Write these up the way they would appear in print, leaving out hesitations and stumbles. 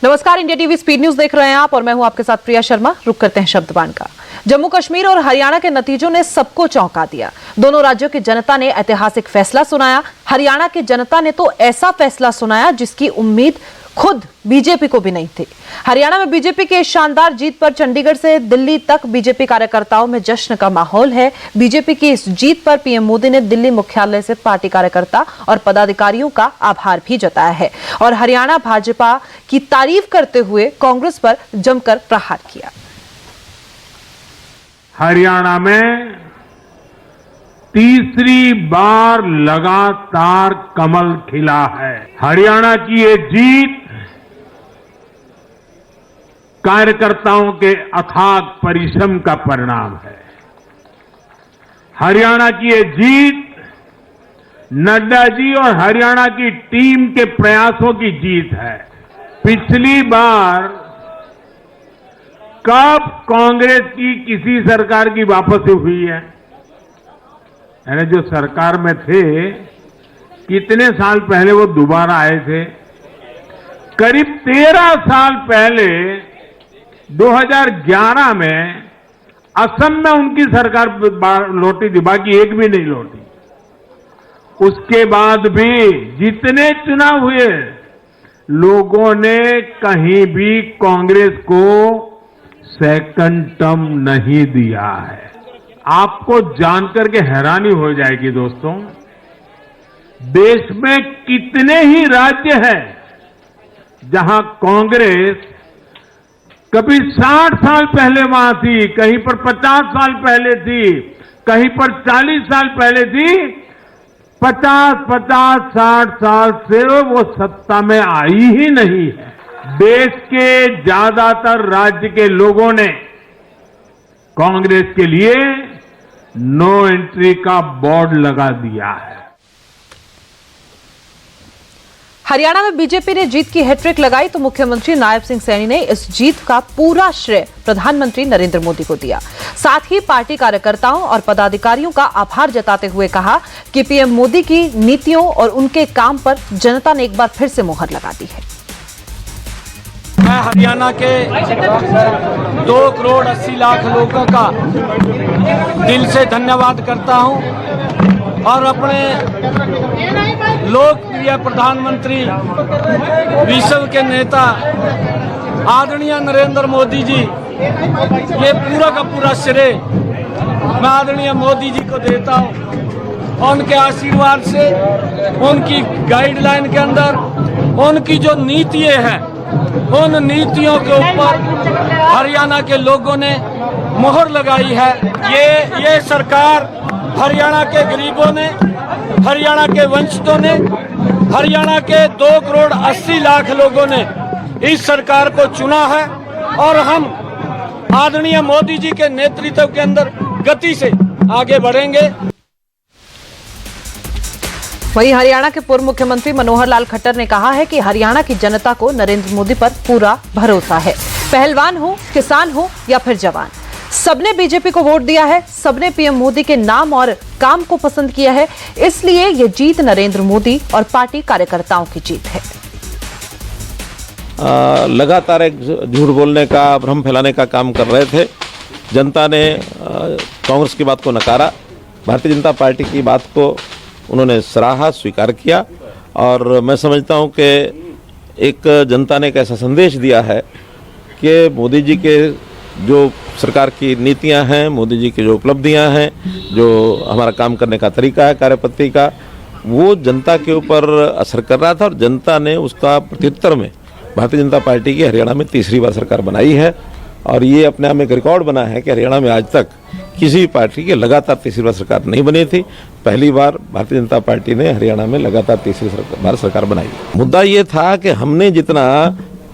नमस्कार, India TV speed news देख रहे हैं आप और मैं हूं आपके साथ प्रिया शर्मा। रुक करते हैं शब्दबान का। जम्मू कश्मीर और हरियाणा के नतीजों ने सबको चौंका दिया। दोनों राज्यों की जनता ने ऐतिहासिक फैसला सुनाया। हरियाणा की जनता ने तो ऐसा फैसला सुनाया जिसकी उम्मीद खुद बीजेपी को भी नहीं थी। हरियाणा में बीजेपी की शानदार जीत पर चंडीगढ़ से दिल्ली तक बीजेपी कार्यकर्ताओं में जश्न का माहौल है। बीजेपी की इस जीत पर पीएम मोदी ने दिल्ली मुख्यालय से पार्टी कार्यकर्ता और पदाधिकारियों का आभार भी जताया है और हरियाणा भाजपा की तारीफ करते हुए कांग्रेस पर जमकर प्रहार किया। हरियाणा में तीसरी बार लगातार कमल खिला है। हरियाणा की ये जीत कार्यकर्ताओं के अथाग परिश्रम का परिणाम है। हरियाणा की ये जीत नड्डा जी और हरियाणा की टीम के प्रयासों की जीत है। पिछली बार कब कांग्रेस की किसी सरकार की वापसी हुई है? यानी जो सरकार में थे कितने साल पहले वो दोबारा आए थे? करीब 13 साल पहले 2011 में असम में उनकी सरकार लौटी थी, बाकी एक भी नहीं लौटी। उसके बाद भी जितने चुनाव हुए लोगों ने कहीं भी कांग्रेस को सेकंड टर्म नहीं दिया है। आपको जानकर के हैरानी हो जाएगी दोस्तों, देश में कितने ही राज्य हैं जहां कांग्रेस कभी 60 साल पहले वहां थी, कहीं पर 50 साल पहले थी, कहीं पर 40 साल पहले थी। 50-60 साल से वो सत्ता में आई ही नहीं है। देश के ज्यादातर राज्य के लोगों ने कांग्रेस के लिए नो एंट्री का बोर्ड लगा दिया है। हरियाणा में बीजेपी ने जीत की हैट्रिक लगाई तो मुख्यमंत्री नायब सिंह सैनी ने इस जीत का पूरा श्रेय प्रधानमंत्री नरेंद्र मोदी को दिया। साथ ही पार्टी कार्यकर्ताओं और पदाधिकारियों का आभार जताते हुए कहा कि पीएम मोदी की नीतियों और उनके काम पर जनता ने एक बार फिर से मुहर लगा दी है। मैं हरियाणा के 2 करोड़ 80 लाख लोगों का दिल से धन्यवाद करता हूं और अपने लोकप्रिय प्रधानमंत्री, विश्व के नेता आदरणीय नरेंद्र मोदी जी, ये पूरा का पूरा श्रेय मैं आदरणीय मोदी जी को देता हूं। उनके आशीर्वाद से, उनकी गाइडलाइन के अंदर उनकी जो नीतियां हैं, उन नीतियों के ऊपर हरियाणा के लोगों ने मुहर लगाई है। ये सरकार हरियाणा के गरीबों ने, हरियाणा के वंचितों ने, हरियाणा के 2 करोड़ 80 लाख लोगों ने इस सरकार को चुना है और हम आदरणीय मोदी जी के नेतृत्व के अंदर गति से आगे बढ़ेंगे। वहीं हरियाणा के पूर्व मुख्यमंत्री मनोहर लाल खट्टर ने कहा है कि हरियाणा की जनता को नरेंद्र मोदी पर पूरा भरोसा है। पहलवान हो, किसान हो या फिर जवान, सबने बीजेपी को वोट दिया है। सबने पीएम मोदी के नाम और काम को पसंद किया है। इसलिए ये जीत नरेंद्र मोदी और पार्टी कार्यकर्ताओं की जीत है। लगातार एक झूठ बोलने का, भ्रम फैलाने का काम कर रहे थे। जनता ने कांग्रेस की बात को नकारा, भारतीय जनता पार्टी की बात को उन्होंने सराहा, स्वीकार किया और मैं समझता हूं कि एक जनता ने एक ऐसा संदेश दिया है कि मोदी जी के जो सरकार की नीतियां हैं, मोदी जी की जो उपलब्धियां हैं, जो हमारा काम करने का तरीका है, कार्यपद्धति का, वो जनता के ऊपर असर कर रहा था और जनता ने उसका प्रत्युत्तर में भारतीय जनता पार्टी की हरियाणा में तीसरी बार सरकार बनाई है और ये अपने आप में एक रिकॉर्ड बना है कि हरियाणा में आज तक किसी भी पार्टी की लगातार तीसरी बार सरकार नहीं बनी थी। पहली बार भारतीय जनता पार्टी ने हरियाणा में लगातार तीसरी बार सरकार बनाई। मुद्दा ये था कि हमने जितना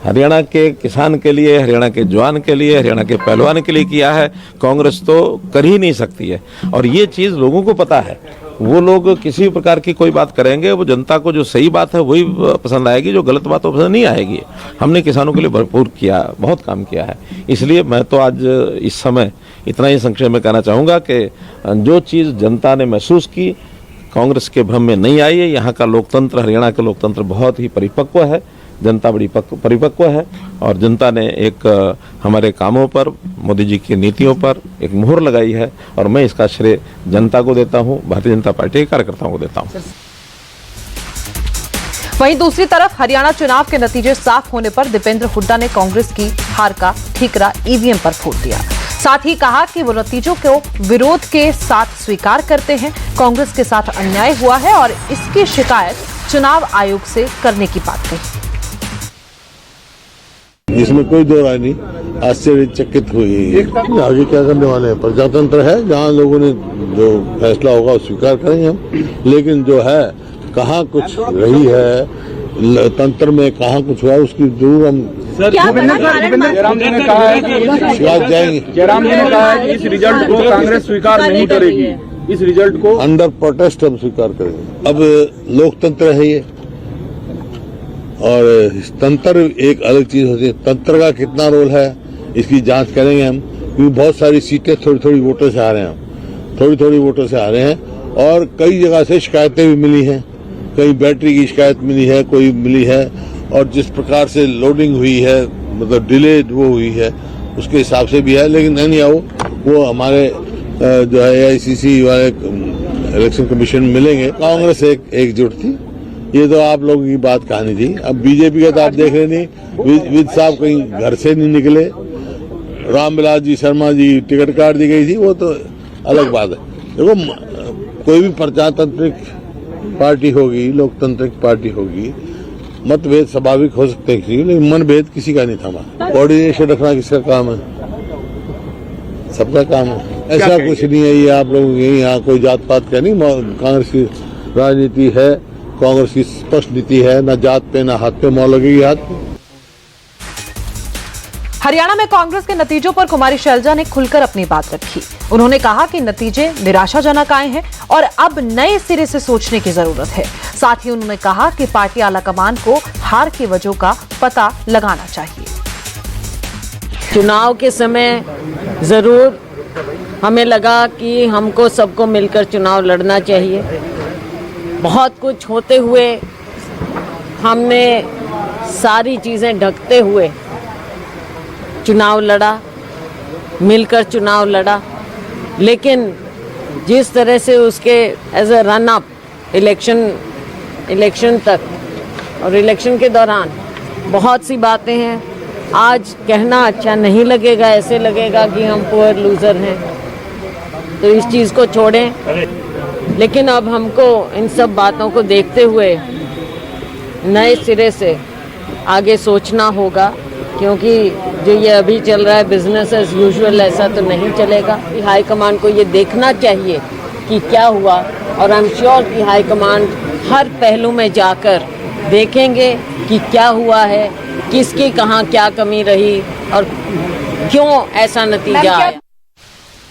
हरियाणा के किसान के लिए, हरियाणा के जवान के लिए, हरियाणा के पहलवान के लिए किया है, कांग्रेस तो कर ही नहीं सकती है और ये चीज़ लोगों को पता है। वो लोग किसी प्रकार की कोई बात करेंगे, वो जनता को जो सही बात है वही पसंद आएगी, जो गलत बात वो पसंद नहीं आएगी। हमने किसानों के लिए भरपूर किया, बहुत काम किया है। इसलिए मैं तो आज इस समय इतना ही संक्षेप में कहना चाहूँगा कि जो चीज़ जनता ने महसूस की, कांग्रेस के भ्रम में नहीं आई है। यहाँ का लोकतंत्र, हरियाणा का लोकतंत्र बहुत ही परिपक्व है। जनता बड़ी परिपक्व है और जनता ने एक हमारे कामों पर, मोदी जी की नीतियों पर एक मुहर लगाई है और मैं इसका श्रेय जनता को देता हूं, भारतीय जनता पार्टी के कार्यकर्ताओं को देता हूं। वहीं दूसरी तरफ हरियाणा चुनाव के नतीजे साफ होने पर दीपेंद्र हुड्डा ने कांग्रेस की हार का ठीकरा ईवीएम पर फोड़ दिया। साथ ही कहा कि वो नतीजों को विरोध के साथ स्वीकार करते हैं, कांग्रेस के साथ अन्याय हुआ है और इसकी शिकायत चुनाव आयोग से करने की बात कही। इसमें कोई दो राय नहीं, आश्चर्यचकित हुई। आगे क्या करने वाले हैं, प्रजातंत्र है, जहाँ लोगों ने जो फैसला होगा स्वीकार करेंगे हम। लेकिन जो है कहाँ कुछ रही है तंत्र में, कहाँ कुछ हुआ उसकी जरूर हम जयराम जी ने कहा है कि शिकायत जाएंगे। जयराम जी ने कहा है कि इस रिजल्ट को कांग्रेस स्वीकार नहीं करेगी, इस रिजल्ट को अंडर प्रोटेस्ट हम स्वीकार करेंगे। अब लोकतंत्र है ये, और तंत्र एक अलग चीज होती है। तंत्र का कितना रोल है इसकी जांच करेंगे हम, क्योंकि बहुत सारी सीटें थोड़ी थोड़ी वोटर से आ रहे हैं, हम थोड़ी थोड़ी वोटर से आ रहे हैं और कई जगह से शिकायतें भी मिली हैं। कहीं बैटरी की शिकायत मिली है, कोई मिली है, और जिस प्रकार से लोडिंग हुई है, मतलब डिले वो हुई है, उसके हिसाब से भी है। लेकिन नहीं आओ, वो हमारे जो है AICC वाले इलेक्शन कमीशन मिलेंगे। कांग्रेस एकजुट थी, ये तो आप लोगों की बात कहानी थी। अब बीजेपी का तो आप देख रहे नहीं, विद साहब कहीं घर से नहीं निकले, रामविलास जी शर्मा जी टिकट काट दी गई थी, वो तो अलग बात है। देखो कोई भी प्रजातांत्रिक पार्टी होगी, लोकतांत्रिक पार्टी होगी, मतभेद स्वाभाविक हो सकते हैं, लेकिन मनभेद किसी का नहीं थमा। कोऑर्डिनेशन रखना किसका काम है, सबका काम है। ऐसा कुछ नहीं है, ये आप लोगों के यहाँ कोई जात पात का नहीं। कांग्रेस की राजनीति है, कांग्रेस की स्पष्ट नीति है, न जात पे न हाथ पे मोहर लगेगी हाथ पे। हरियाणा में कांग्रेस के नतीजों पर कुमारी शैलजा ने खुलकर अपनी बात रखी। उन्होंने कहा कि नतीजे निराशाजनक आए हैं और अब नए सिरे से सोचने की जरूरत है। साथ ही उन्होंने कहा कि पार्टी आलाकमान को हार की वजहों का पता लगाना चाहिए। चुनाव के समय जरूर हमें लगा कि हमको सबको मिलकर चुनाव लड़ना चाहिए। बहुत कुछ होते हुए हमने सारी चीज़ें ढकते हुए चुनाव लड़ा, मिलकर चुनाव लड़ा, लेकिन जिस तरह से उसके as a run up election तक और इलेक्शन के दौरान बहुत सी बातें हैं। आज कहना अच्छा नहीं लगेगा, ऐसे लगेगा कि हम पुअर लूज़र हैं, तो इस चीज़ को छोड़ें। लेकिन अब हमको इन सब बातों को देखते हुए नए सिरे से आगे सोचना होगा, क्योंकि जो ये अभी चल रहा है बिजनेस एज यूजुअल, ऐसा तो नहीं चलेगा। हाईकमान को ये देखना चाहिए कि क्या हुआ, और आई एम श्योर कि हाईकमान हर पहलू में जाकर देखेंगे कि क्या हुआ है, किसकी कहाँ क्या कमी रही और क्यों ऐसा नतीजा आया।